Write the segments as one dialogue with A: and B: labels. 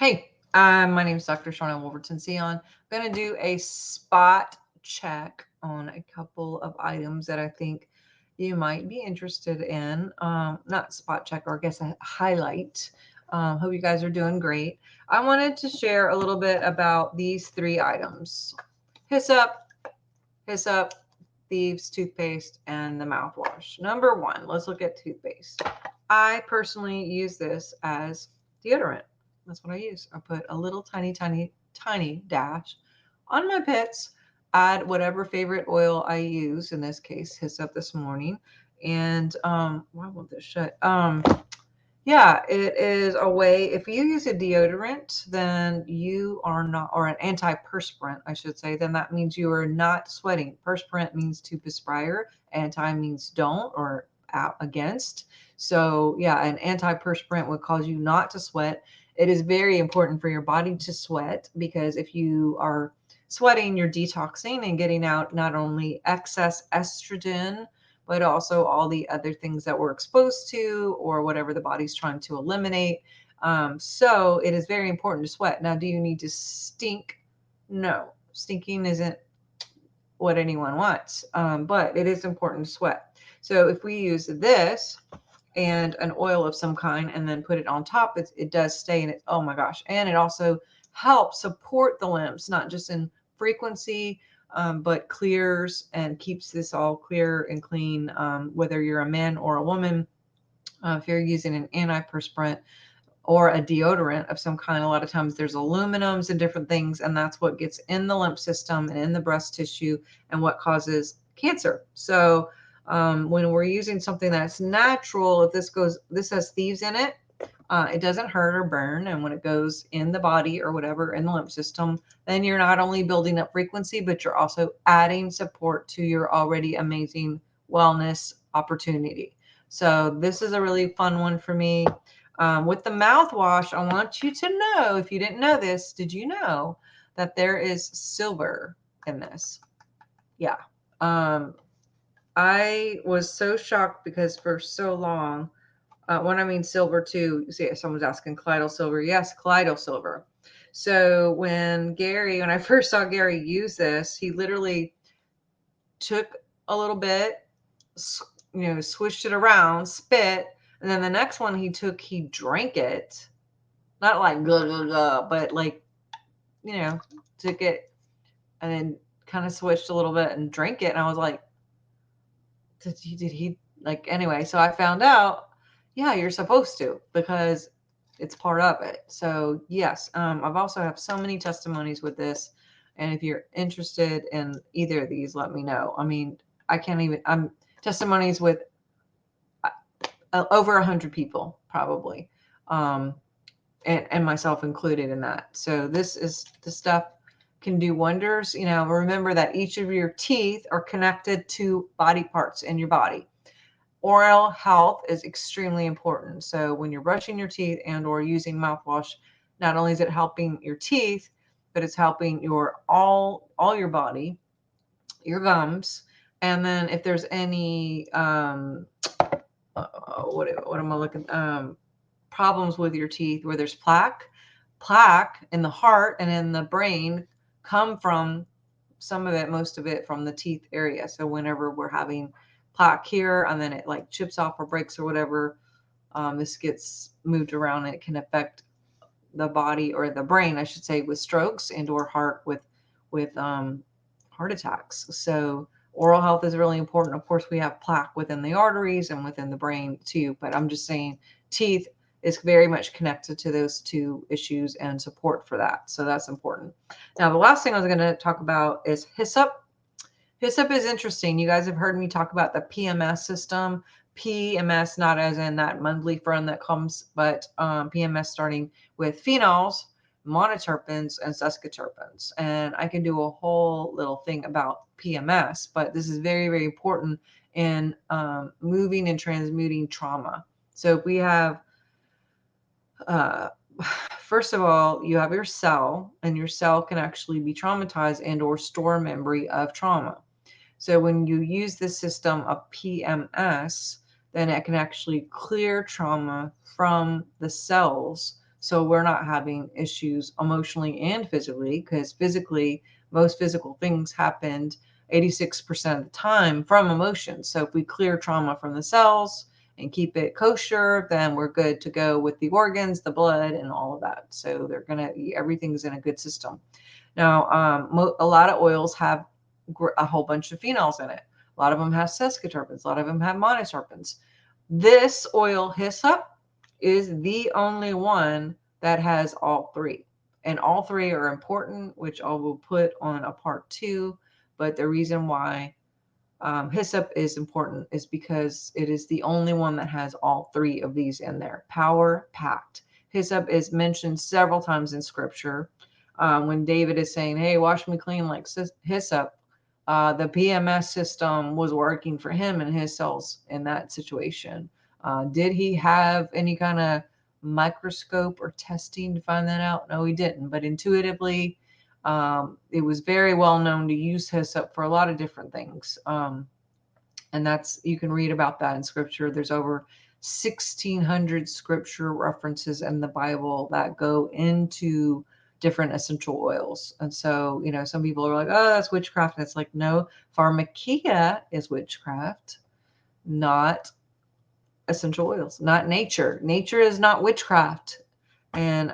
A: Hey, my name is Dr. Sharnael Wolverton Sion. I'm going to do a spot check on a couple of items that I think you might be interested in. Not spot check, or I guess a highlight. Hope you guys are doing great. I wanted to share a little bit about these three items: Hiss Up, Thieves toothpaste, and the mouthwash. Number one, let's look at toothpaste. I personally use this as deodorant. That's what I use. I put a little tiny dash on my pits, add whatever favorite oil I use, in this case, Hiss Up this morning. And why won't this shut? Yeah, it is a way. If you use a deodorant, then you are not, or an antiperspirant, I should say, then that means you are not sweating. Perspirant means to perspire, anti means don't or out against. So, yeah, an antiperspirant would cause you not to sweat. It is very important for your body to sweat because if you are sweating, you're detoxing and getting out not only excess estrogen but also all the other things that we're exposed to or whatever the body's trying to eliminate. So it is very important to sweat. Now, do you need to stink? No, stinking isn't what anyone wants, but it is important to sweat. So if we use this and an oil of some kind and then put it on top, it does stay in it. Oh my gosh. And it also helps support the limbs, not just in frequency, but clears and keeps this all clear and clean, whether you're a man or a woman. If you're using an antiperspirant or a deodorant of some kind, a lot of times there's aluminums and different things, and that's what gets in the lymph system and in the breast tissue and what causes cancer. So when we're using something that's natural, if this has thieves in it, it doesn't hurt or burn. And when it goes in the body or whatever in the lymph system, then you're not only building up frequency, but you're also adding support to your already amazing wellness opportunity. So this is a really fun one for me. With the mouthwash, I want you to know, if you didn't know this, did you know that there is silver in this? Yeah. I was so shocked because for so long, when I mean silver too, see, someone's asking colloidal silver. Yes, colloidal silver. So when I first saw Gary use this, he literally took a little bit, swished it around, spit, and then the next one he drank it. Not like blah, blah, blah, but like, took it and then kind of switched a little bit and drank it. And I was like, did he like, anyway, so I found out, yeah, you're supposed to, because it's part of it. So yes, I've also have so many testimonies with this. And if you're interested in either of these, let me know. I mean, I'm testimonies with over 100 people probably. And myself included in that. So the stuff can do wonders. Remember that each of your teeth are connected to body parts in your body. Oral health is extremely important. So when you're brushing your teeth and or using mouthwash, not only is it helping your teeth, but it's helping all your body, your gums. And then if there's any what am I looking problems with your teeth where there's plaque in the heart and in the brain come from most of it from the teeth area. So whenever we're having plaque here and then it like chips off or breaks or whatever, this gets moved around and it can affect the body, or the brain, I should say, with strokes and or heart with heart attacks. So oral health is really important. Of course, we have plaque within the arteries and within the brain too, but I'm just saying teeth is very much connected to those two issues and support for that. So that's important. Now, the last thing I was going to talk about is Hiss Up. Hiss Up is interesting. You guys have heard me talk about the PMS system. PMS, not as in that monthly friend that comes, but PMS starting with phenols, monoterpenes, and sesquiterpenes. And I can do a whole little thing about PMS, but this is very, very important in moving and transmuting trauma. So if we have first of all, you have your cell, and your cell can actually be traumatized and or store memory of trauma. So when you use the system of PMS, then it can actually clear trauma from the cells So we're not having issues emotionally and physically, because physically, most physical things happened 86% of the time from emotions. So if we clear trauma from the cells and keep it kosher, then we're good to go with the organs, the blood, and all of that. So everything's in a good system. Now, a lot of oils have a whole bunch of phenols in it. A lot of them have sesquiterpenes. A lot of them have monoterpenes. This oil, hyssop, is the only one that has all three. And all three are important, which I will put on a part 2. But the reason why hyssop is important is because it is the only one that has all three of these in there. Power packed. Hyssop is mentioned several times in scripture. When David is saying, hey, wash me clean like hyssop, the PMS system was working for him and his cells in that situation. Did he have any kind of microscope or testing to find that out? No, he didn't. But intuitively, it was very well known to use hyssop for a lot of different things. And you can read about that in scripture. There's over 1,600 scripture references in the Bible that go into different essential oils. And so, some people are like, oh, that's witchcraft. And it's like, no, pharmakia is witchcraft, not essential oils, not nature. Nature is not witchcraft. And,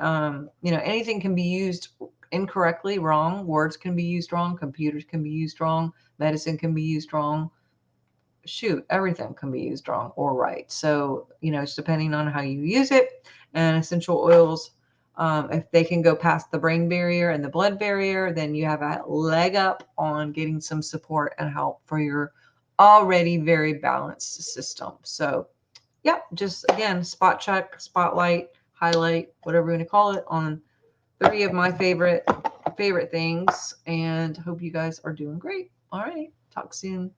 A: anything can be used incorrectly, wrong. Words can be used wrong. Computers can be used wrong. Medicine can be used wrong. Shoot, everything can be used wrong or right. So, it's depending on how you use it. And essential oils, if they can go past the brain barrier and the blood barrier, then you have a leg up on getting some support and help for your already very balanced system. So, yeah, just again, spot check, spotlight, highlight, whatever you want to call it, on 3 of my favorite things. And hope you guys are doing great. All right, talk soon.